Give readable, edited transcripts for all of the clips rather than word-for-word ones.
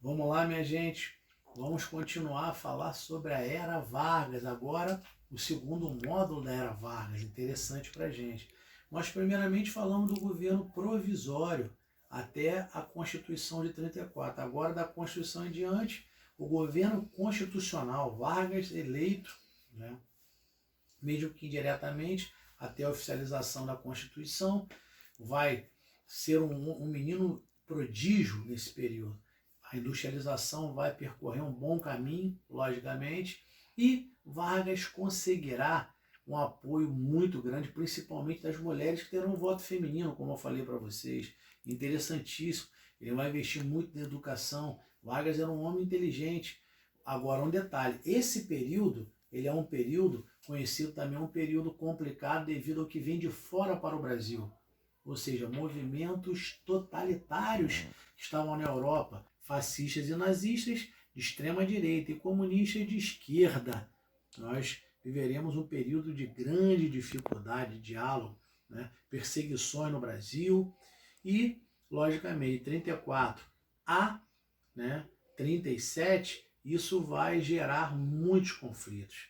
Vamos lá, minha gente. Vamos continuar a falar sobre a Era Vargas. Agora, o segundo módulo da Era Vargas, interessante para a gente. Nós, primeiramente, falamos do governo provisório até a Constituição de 34. Agora, da Constituição em diante, o governo constitucional, Vargas eleito, né, mesmo que indiretamente, até a oficialização da Constituição, vai ser um menino prodígio nesse período. A industrialização vai percorrer um bom caminho, logicamente, e Vargas conseguirá um apoio muito grande, principalmente das mulheres que terão um voto feminino, como eu falei para vocês. Interessantíssimo. Ele vai investir muito na educação. Vargas era um homem inteligente. Agora, um detalhe, esse período, ele é um período conhecido também, um período complicado devido ao que vem de fora para o Brasil. Ou seja, movimentos totalitários que estavam na Europa, fascistas e nazistas de extrema direita e comunistas de esquerda. Nós viveremos um período de grande dificuldade de diálogo, né? Perseguições no Brasil e, logicamente, 34 a 37, isso vai gerar muitos conflitos.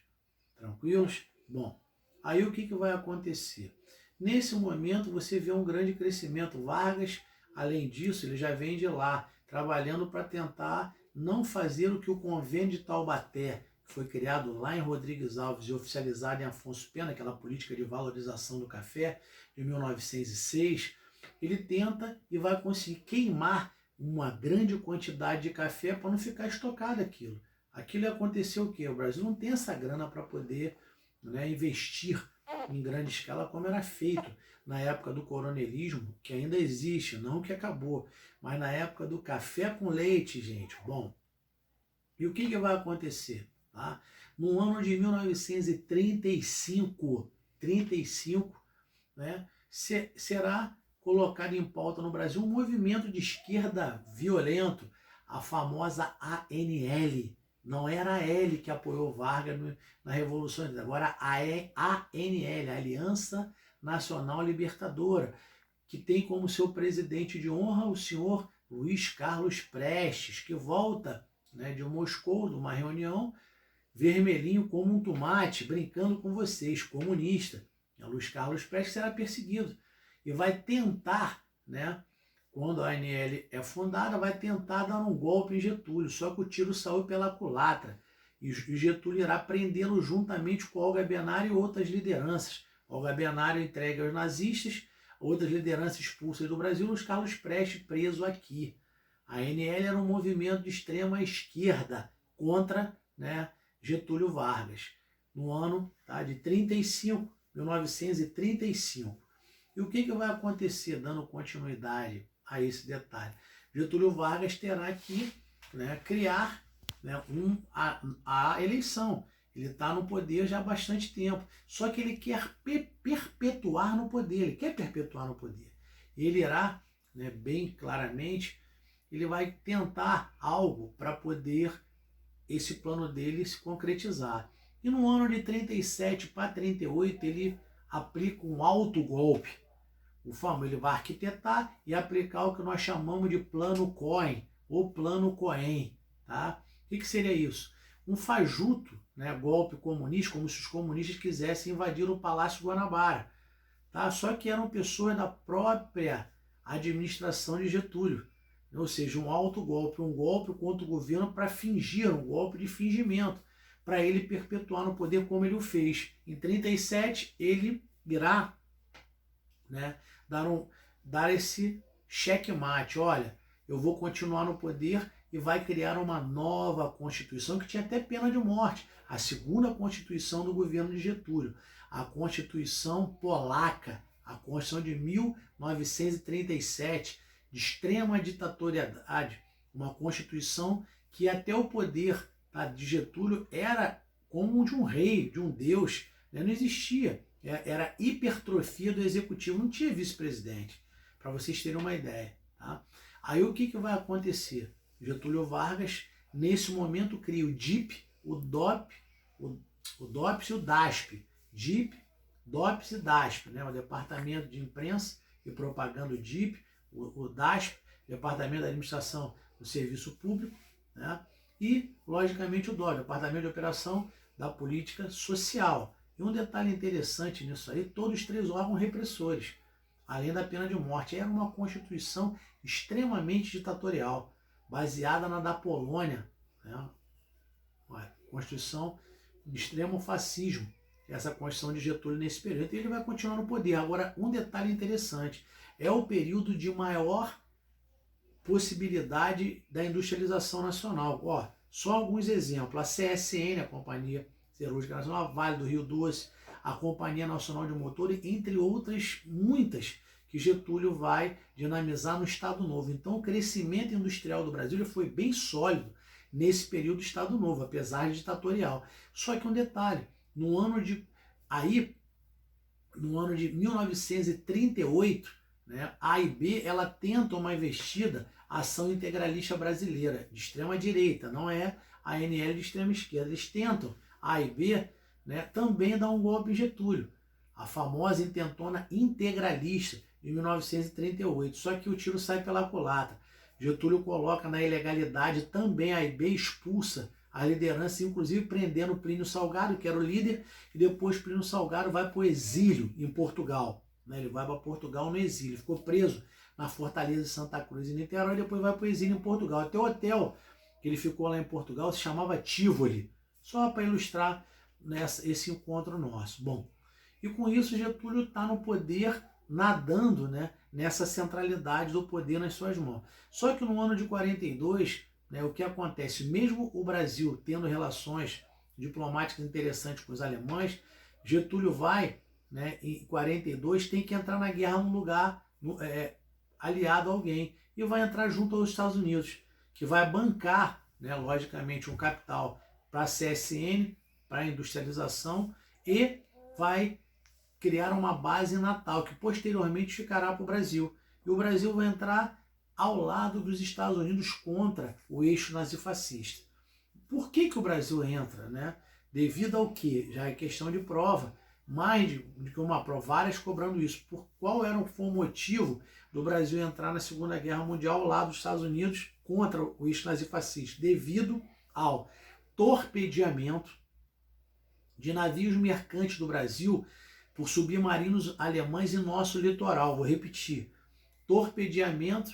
Tranquilos? Bom, aí o que vai acontecer? Nesse momento você vê um grande crescimento. Vargas, além disso, ele já vem de lá, trabalhando para tentar não fazer o que o Convênio de Taubaté, que foi criado lá em Rodrigues Alves e oficializado em Afonso Pena, aquela política de valorização do café de 1906, ele tenta e vai conseguir queimar uma grande quantidade de café para não ficar estocado aquilo. Aquilo aconteceu o quê? O Brasil não tem essa grana para poder investir em grande escala como era feito na época do coronelismo, que ainda existe, não que acabou, mas na época do café com leite, gente. Bom, e o que vai acontecer? Tá? No ano de 1935, será colocado em pauta no Brasil um movimento de esquerda violento, a famosa ANL. Não era a L que apoiou Vargas na Revolução, agora a ANL, a Aliança Nacional Libertadora, que tem como seu presidente de honra o senhor Luiz Carlos Prestes, que volta de Moscou, de uma reunião, vermelhinho como um tomate, brincando com vocês, comunista. O Luiz Carlos Prestes será perseguido e vai tentar, quando a ANL é fundada, vai tentar dar um golpe em Getúlio, só que o tiro saiu pela culatra. E Getúlio irá prendê-lo juntamente com Olga Benário e outras lideranças. Olga Benário entregue aos nazistas, outras lideranças expulsas do Brasil, Luiz Carlos Prestes preso aqui. A ANL era um movimento de extrema esquerda contra Getúlio Vargas, no ano de 1935. E o que vai acontecer, dando continuidade a esse detalhe? Getúlio Vargas terá que criar a eleição. Ele está no poder já há bastante tempo, só que ele quer perpetuar no poder, Ele irá, bem claramente, ele vai tentar algo para poder esse plano dele se concretizar. E no ano de 37 para 38, ele aplica um autogolpe. Ele vai arquitetar e aplicar o que nós chamamos de plano Cohen, ou plano Cohen. Tá? O que seria isso? Um fajuto, golpe comunista, como se os comunistas quisessem invadir o Palácio Guanabara. Tá? Só que eram pessoas da própria administração de Getúlio. Ou seja, um autogolpe, um golpe contra o governo para fingir, um golpe de fingimento, para ele perpetuar no poder como ele o fez. Em 37, ele irá dar esse checkmate. Olha, eu vou continuar no poder e vai criar uma nova Constituição que tinha até pena de morte. A segunda Constituição do governo de Getúlio. A Constituição Polaca, a Constituição de 1937, de extrema ditatoriedade. Uma Constituição que até o poder de Getúlio era como de um rei, de um deus. Não existia. Era hipertrofia do executivo, não tinha vice-presidente, para vocês terem uma ideia. Tá? Aí o que vai acontecer? Getúlio Vargas, nesse momento, cria o DIP, o DOP, o DOPS e o DASP. DIP, DOPS e DASP, o Departamento de Imprensa e Propaganda, o DIP, o DASP, Departamento da Administração do Serviço Público, né? E, logicamente, o DOP, Departamento de Operação da Política Social. E um detalhe interessante nisso aí, todos os 3 órgãos repressores, além da pena de morte. Era uma Constituição extremamente ditatorial, baseada na da Polônia, né? Uma Constituição de extremo fascismo, essa Constituição de Getúlio nesse período. E ele vai continuar no poder. Agora, um detalhe interessante, é o período de maior possibilidade da industrialização nacional. Ó, só alguns exemplos. A CSN, a Companhia Siderúrgica Nacional, a Vale do Rio Doce, a Companhia Nacional de Motores, entre outras muitas que Getúlio vai dinamizar no Estado Novo. Então, o crescimento industrial do Brasil ele foi bem sólido nesse período do Estado Novo, apesar de ditatorial. Só que um detalhe, no ano de 1938, né, a AIB ela tenta uma investida Ação Integralista Brasileira, de extrema direita, não é a ANL de extrema esquerda. Eles tentam, a AIB, né, também dar um golpe em Getúlio, a famosa intentona integralista de 1938, só que o tiro sai pela culatra. Getúlio coloca na ilegalidade também a AIB, expulsa a liderança, inclusive prendendo Plínio Salgado, que era o líder, e depois Plínio Salgado vai para o exílio em Portugal. Né? Ele vai para Portugal no exílio, ficou preso na Fortaleza de Santa Cruz e Niterói, e depois vai para o exílio em Portugal. Até o hotel que ele ficou lá em Portugal se chamava Tivoli, só para ilustrar esse encontro nosso. Bom, e com isso Getúlio está no poder, nadando, né, nessa centralidade do poder nas suas mãos. Só que no ano de 42, né, o que acontece? Mesmo o Brasil tendo relações diplomáticas interessantes com os alemães, Getúlio vai, né, em 42, tem que entrar na guerra num lugar aliado a alguém, e vai entrar junto aos Estados Unidos, que vai bancar, né, logicamente, um capital para a CSN, para a industrialização, e vai criar uma base em Natal, que posteriormente ficará para o Brasil. E o Brasil vai entrar ao lado dos Estados Unidos contra o eixo nazifascista. Por que o Brasil entra? Né? Devido ao que? Já é questão de prova. Mais de que uma prova, várias cobrando isso. Por qual foi o motivo do Brasil entrar na Segunda Guerra Mundial ao lado dos Estados Unidos contra o eixo nazifascista? Devido ao torpedeamento de navios mercantes do Brasil por submarinos alemães em nosso litoral. Vou repetir. Torpedeamento,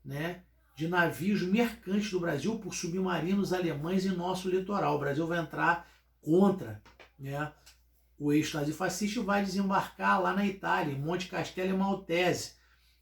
né, de navios mercantes do Brasil por submarinos alemães em nosso litoral. O Brasil vai entrar contra, né, o eixo nazifascista e vai desembarcar lá na Itália, em Monte Castelo e Maltese,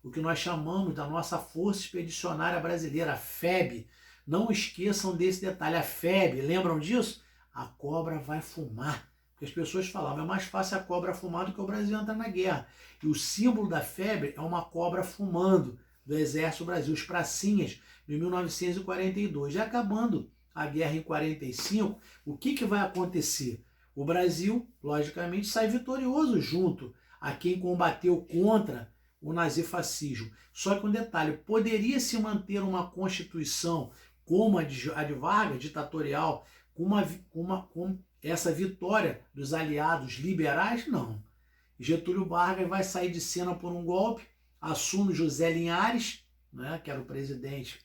o que nós chamamos da nossa Força Expedicionária Brasileira, a FEB. Não esqueçam desse detalhe, a FEB, lembram disso? A cobra vai fumar. Porque as pessoas falavam, é mais fácil a cobra fumar do que o Brasil entrar na guerra. E o símbolo da FEB é uma cobra fumando do Exército Brasil, os pracinhas, de 1942. E acabando a guerra em 45, o que vai acontecer? O Brasil, logicamente, sai vitorioso junto a quem combateu contra o nazifascismo. Só que um detalhe, poderia se manter uma Constituição como a de Vargas, ditatorial, com essa vitória dos aliados liberais? Não. Getúlio Vargas vai sair de cena por um golpe, assume José Linhares, né, que era o presidente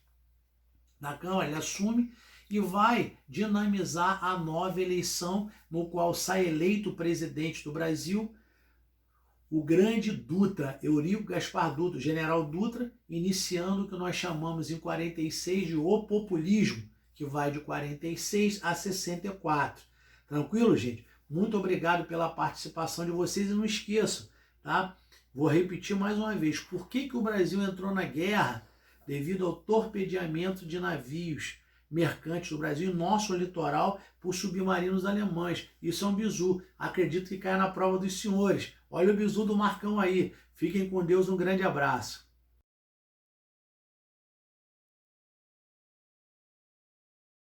da Câmara, ele assume e vai dinamizar a nova eleição, no qual sai eleito presidente do Brasil o grande Dutra, Eurico Gaspar Dutra, o general Dutra, iniciando o que nós chamamos em 46 de o populismo, que vai de 46 a 64. Tranquilo, gente? Muito obrigado pela participação de vocês e não esqueçam, tá? Vou repetir mais uma vez, por que o Brasil entrou na guerra? Devido ao torpedeamento de navios mercantes do Brasil em nosso litoral por submarinos alemães. Isso é um bizu. Acredito que caia na prova dos senhores. Olha o bizu do Marcão aí. Fiquem com Deus, um grande abraço.